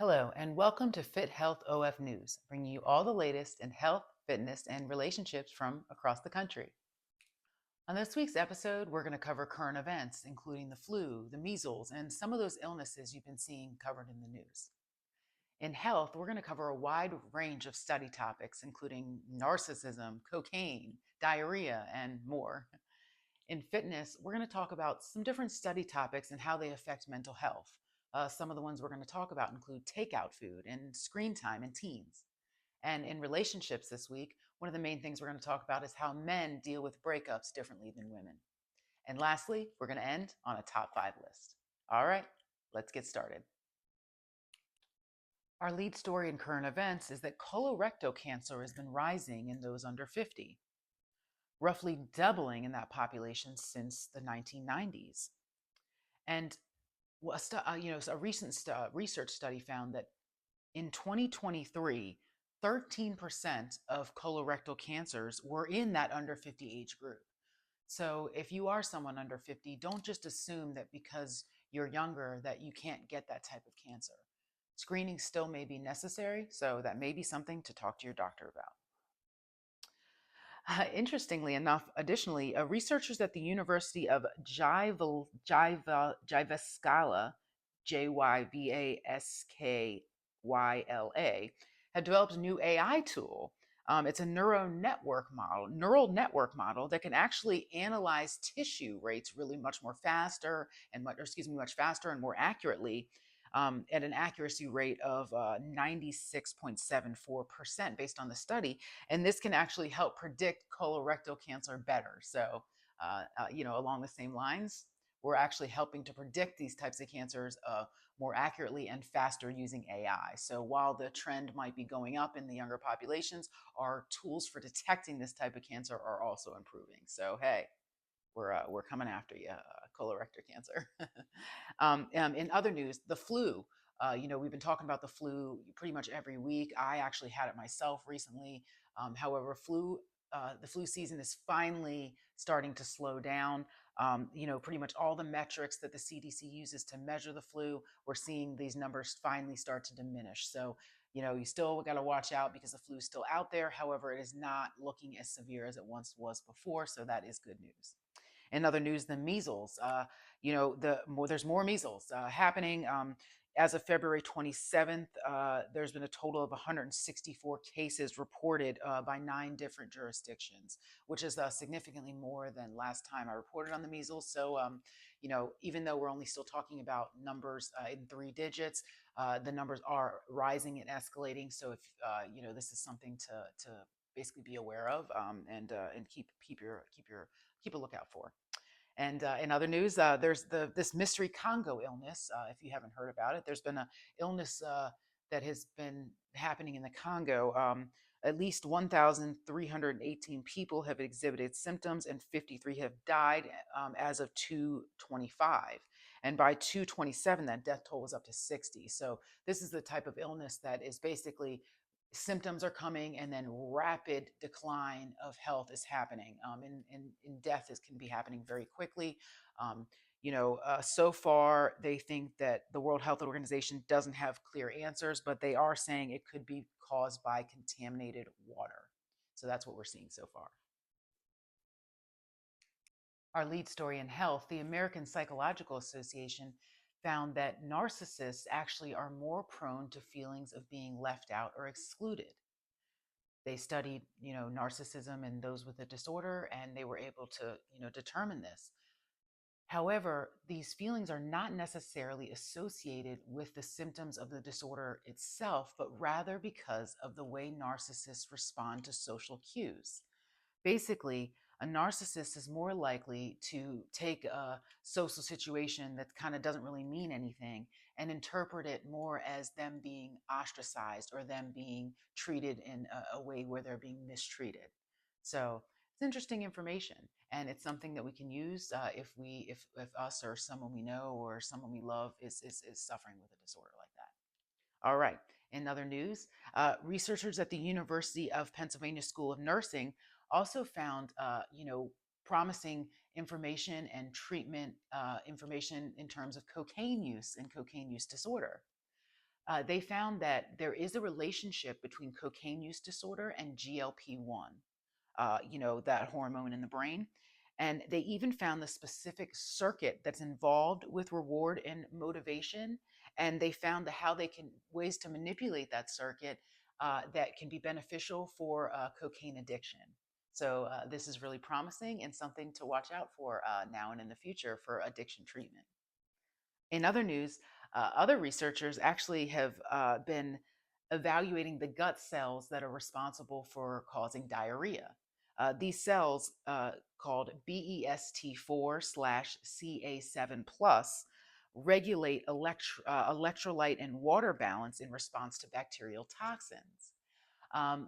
Hello, and welcome to Fit Health OF News, bringing you all the latest in health, fitness, and relationships from across the country. On this week's episode, we're going to cover current events, including the flu, the measles, and some of those illnesses you've been seeing covered in the news. In health, we're going to cover a wide range of study topics, including narcissism, cocaine, diarrhea, and more. In fitness, we're going to talk about some different study topics and how they affect mental health. Some of the ones we're going to talk about include takeout food and screen time in teens. And in relationships this week, one of the main things we're going to talk about is how men deal with breakups differently than women. And lastly, we're going to end on a top 5 list. All right, let's get started. Our lead story in current events is that colorectal cancer has been rising in those under 50, roughly doubling in that population since the 1990s. And a recent research study found that in 2023, 13% of colorectal cancers were in that under 50 age group. So if you are someone under 50, don't just assume that because you're younger that you can't get that type of cancer. Screening still may be necessary, so that may be something to talk to your doctor about. Interestingly enough, additionally, researchers at the University of Jyvaskala, Jyvaskyla, have developed a new AI tool. It's a neural network model that can actually analyze tissue rates really much faster and more accurately, at an accuracy rate of 96.74% based on the study. And this can actually help predict colorectal cancer better. So, along the same lines, we're actually helping to predict these types of cancers more accurately and faster using AI. So while the trend might be going up in the younger populations, our tools for detecting this type of cancer are also improving. So hey, we're coming after you, colorectal cancer. In other news, the flu. We've been talking about the flu pretty much every week. I actually had it myself recently. However, the flu season is finally starting to slow down. Pretty much all the metrics that the CDC uses to measure the flu, we're seeing these numbers finally start to diminish. So, you still got to watch out because the flu is still out there. However, it is not looking as severe as it once was before. So that is good news. In other news, the measles. There's more measles happening. As of February 27th, there's been a total of 164 cases reported by 9 different jurisdictions, which is significantly more than last time I reported on the measles. So, even though we're only still talking about numbers in 3 digits, the numbers are rising and escalating. So, if this is something to basically be aware of, and keep a lookout for. And in other news, there's this mystery Congo illness. If you haven't heard about it, there's been an illness that has been happening in the Congo. At least 1,318 people have exhibited symptoms, and 53 have died as of 2/25. And by 2/27, that death toll was up to 60. So this is the type of illness that is basically symptoms are coming and then rapid decline of health is happening, and death can be happening very quickly. So far they think that the World Health Organization doesn't have clear answers, but they are saying it could be caused by contaminated water. So that's what we're seeing so far. Our lead story in health, the American Psychological Association found that narcissists actually are more prone to feelings of being left out or excluded. They studied, narcissism and those with the disorder, and they were able to, determine this. However, these feelings are not necessarily associated with the symptoms of the disorder itself, but rather because of the way narcissists respond to social cues. Basically, a narcissist is more likely to take a social situation that kind of doesn't really mean anything and interpret it more as them being ostracized or them being treated in a way where they're being mistreated. So it's interesting information, and it's something that we can use if us or someone we know or someone we love is suffering with a disorder like that. All right. In other news, researchers at the University of Pennsylvania School of Nursing also found, promising information and treatment information in terms of cocaine use and cocaine use disorder. They found that there is a relationship between cocaine use disorder and GLP-1, that hormone in the brain. And they even found the specific circuit that's involved with reward and motivation. And they found how they can ways to manipulate that circuit that can be beneficial for cocaine addiction. So this is really promising and something to watch out for now and in the future for addiction treatment. In other news, other researchers actually have been evaluating the gut cells that are responsible for causing diarrhea. These cells, called BEST4 slash CA7 plus, regulate electrolyte and water balance in response to bacterial toxins.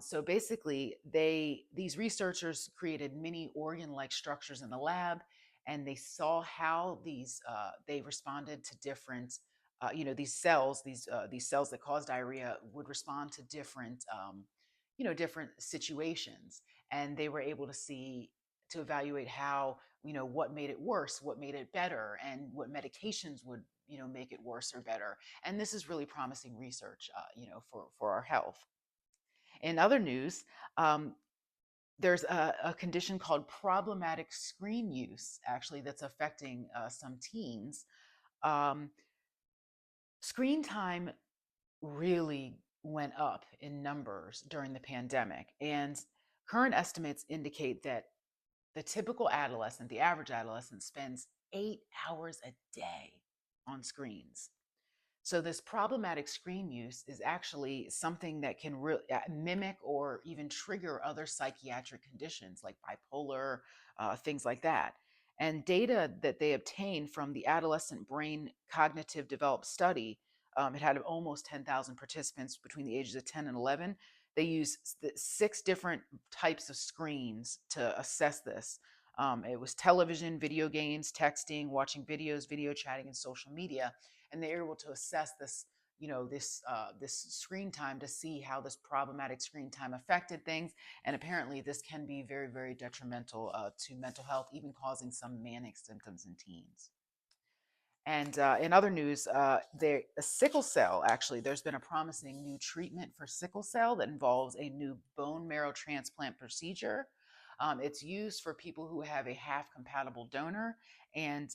So basically, these researchers created mini organ-like structures in the lab, and they saw how they responded to different, these cells that cause diarrhea would respond to different situations, and they were able to evaluate how what made it worse, what made it better, and what medications would make it worse or better. And this is really promising research, for our health. In other news, um, there's a condition called problematic screen use, actually, that's affecting some teens. Um, Screen time really went up in numbers during the pandemic, and current estimates indicate that the average adolescent, spends 8 hours a day on screens. So this problematic screen use is actually something that can mimic or even trigger other psychiatric conditions like bipolar, things like that. And data that they obtained from the Adolescent Brain Cognitive Develop study, it had almost 10,000 participants between the ages of 10 and 11. They used six different types of screens to assess this. It was television, video games, texting, watching videos, video chatting, and social media, and they're able to assess this screen time to see how this problematic screen time affected things. And apparently this can be very, very detrimental to mental health, even causing some manic symptoms in teens. And in other news, sickle cell, actually, there's been a promising new treatment for sickle cell that involves a new bone marrow transplant procedure. It's used for people who have a half compatible donor. And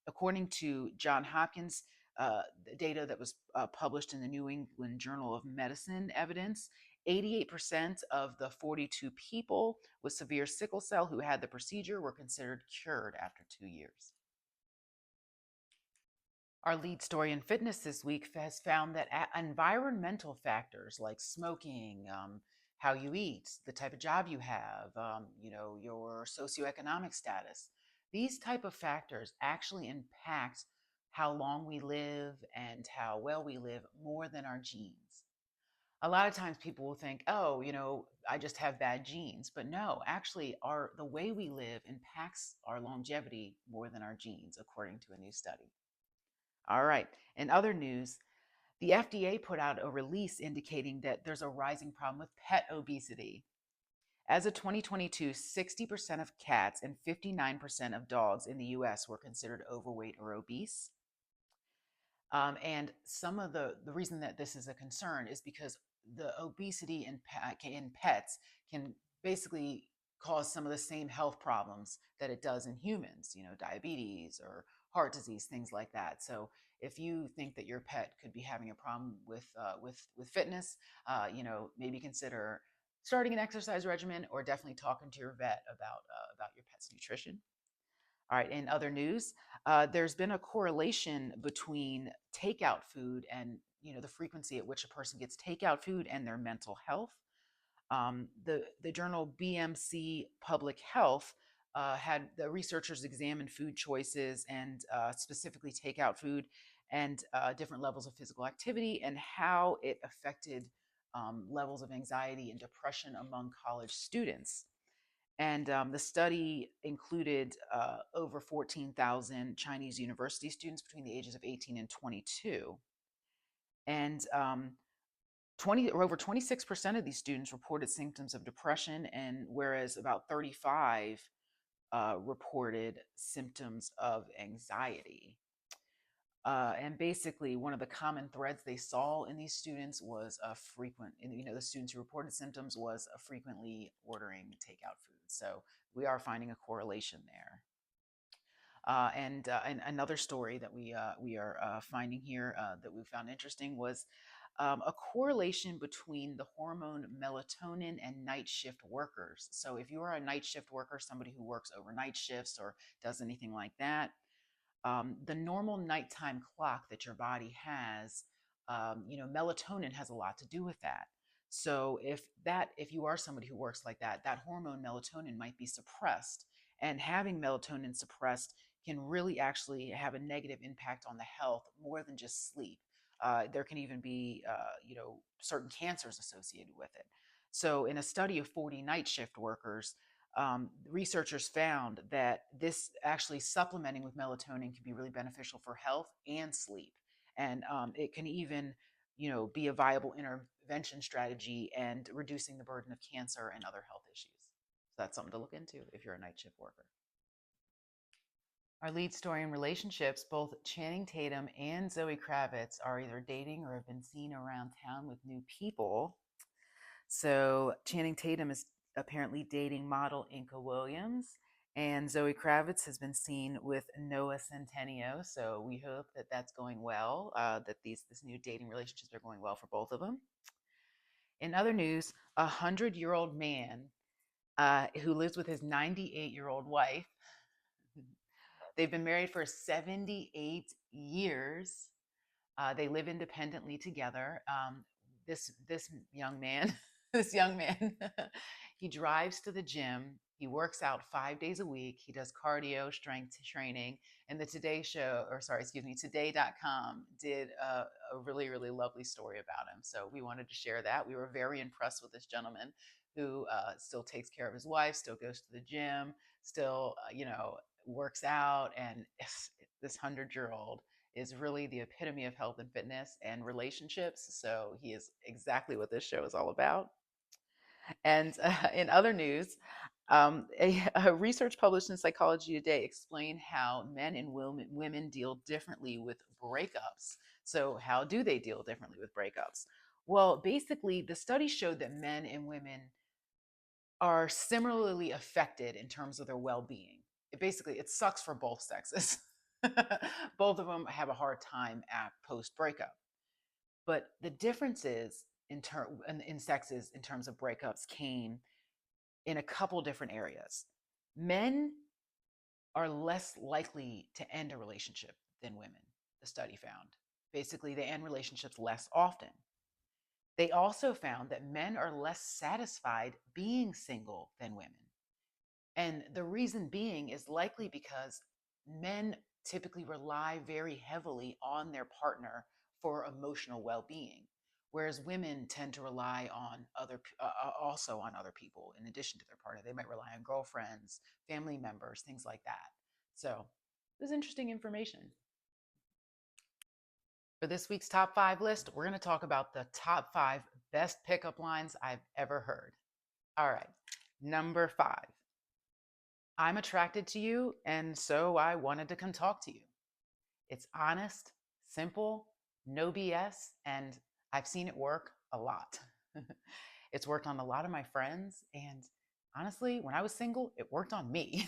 according to John Hopkins, the data that was published in the New England Journal of Medicine evidence, 88% of the 42 people with severe sickle cell who had the procedure were considered cured after 2 years. Our lead story in fitness this week has found that environmental factors like smoking, how you eat, the type of job you have, your socioeconomic status, these type of factors actually impact how long we live and how well we live more than our genes. A lot of times people will think, oh, I just have bad genes. But no, actually, the way we live impacts our longevity more than our genes, according to a new study. All right. In other news, the FDA put out a release indicating that there's a rising problem with pet obesity. As of 2022, 60% of cats and 59% of dogs in the US were considered overweight or obese. And some of the reason that this is a concern is because the obesity in pets can basically cause some of the same health problems that it does in humans, diabetes or heart disease, things like that. So if you think that your pet could be having a problem with fitness, maybe consider starting an exercise regimen or definitely talking to your vet about your pet's nutrition. All right, in other news, there's been a correlation between takeout food and the frequency at which a person gets takeout food and their mental health. The journal BMC Public Health had the researchers examine food choices and specifically takeout food and different levels of physical activity and how it affected levels of anxiety and depression among college students. And the study included over 14,000 Chinese university students between the ages of 18 and 22. And 20 or over 26% of these students reported symptoms of depression, and whereas about 35 reported symptoms of anxiety. And basically, one of the common threads they saw in these students was a frequent, the students who reported symptoms was a frequently ordering takeout food. So we are finding a correlation there. And another story that we are finding here that we found interesting was a correlation between the hormone melatonin and night shift workers. So if you are a night shift worker, somebody who works overnight shifts or does anything like that, the normal nighttime clock that your body has, melatonin has a lot to do with that. So if you are somebody who works like that, that hormone melatonin might be suppressed, and having melatonin suppressed can really actually have a negative impact on the health more than just sleep. There can even be, certain cancers associated with it. So, in a study of 40 night shift workers, researchers found that this actually supplementing with melatonin can be really beneficial for health and sleep, and it can even, be a viable intervention strategy and reducing the burden of cancer and other health issues. So that's something to look into if you're a night shift worker. Our lead story in relationships, both Channing Tatum and Zoe Kravitz are either dating or have been seen around town with new people. So Channing Tatum is apparently dating model Inca Williams, and Zoe Kravitz has been seen with Noah Centineo. So we hope that that's going well. That this new dating relationships are going well for both of them. In other news, a 100-year-old man who lives with his 98-year-old wife. They've been married for 78 years. They live independently together. This young man, this young man, he drives to the gym. He works out 5 days a week. He does cardio, strength training, and the Today Show, or sorry, excuse me, Today.com did a really, really lovely story about him. So we wanted to share that. We were very impressed with this gentleman who still takes care of his wife, still goes to the gym, still, works out, and this 100-year-old is really the epitome of health and fitness and relationships. So he is exactly what this show is all about. And in other news, a research published in Psychology Today explained how men and women deal differently with breakups. So, how do they deal differently with breakups? Well, basically, the study showed that men and women are similarly affected in terms of their well-being. It sucks for both sexes. Both of them have a hard time at post breakup. But the differences in sexes in terms of breakups came in a couple different areas. Men are less likely to end a relationship than women, the study found. Basically, they end relationships less often. They also found that men are less satisfied being single than women. And the reason being is likely because men typically rely very heavily on their partner for emotional well-being, whereas women tend to rely on also on other people in addition to their partner. They might rely on girlfriends, family members, things like that. So this is interesting information. For this week's top 5 list, we're going to talk about the top 5 best pickup lines I've ever heard. All right, number 5. I'm attracted to you, and so I wanted to come talk to you. It's honest, simple, no BS, and I've seen it work a lot. It's worked on a lot of my friends, and honestly, when I was single, it worked on me.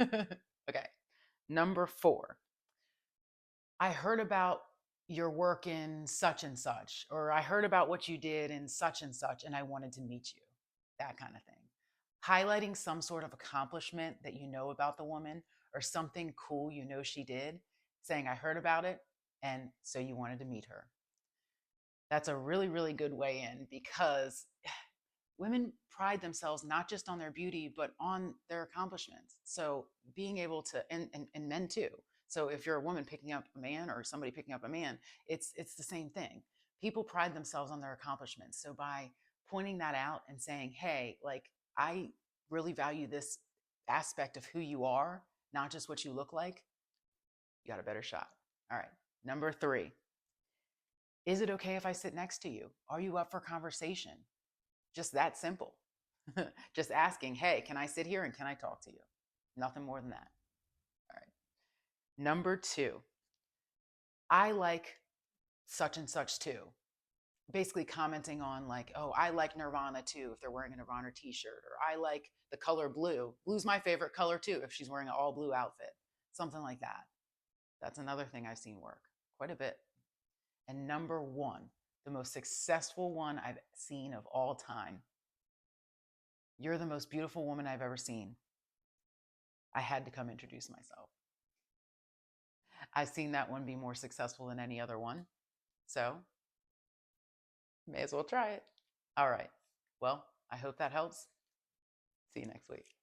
Okay, number 4. I heard about your work in such and such, or I heard about what you did in such and I wanted to meet you. That kind of thing. Highlighting some sort of accomplishment that you know about the woman or something cool you know she did, saying, I heard about it, and so you wanted to meet her. That's a really, really good way in because women pride themselves not just on their beauty, but on their accomplishments. So being able to, and men too. So if you're a woman picking up a man or somebody picking up a man, it's the same thing. People pride themselves on their accomplishments. So by pointing that out and saying, hey, like I really value this aspect of who you are, not just what you look like, you got a better shot. All right. Number 3. Is it okay if I sit next to you? Are you up for conversation? Just that simple. Just asking, hey, can I sit here and can I talk to you? Nothing more than that. All right. Number 2, I like such and such too. Basically commenting on like, oh, I like Nirvana too if they're wearing a Nirvana t-shirt, or I like the color blue. Blue's my favorite color too if she's wearing an all blue outfit. Something like that. That's another thing I've seen work quite a bit. And number one, the most successful one I've seen of all time. You're the most beautiful woman I've ever seen. I had to come introduce myself. I've seen that one be more successful than any other one. So, may as well try it. All right. Well, I hope that helps. See you next week.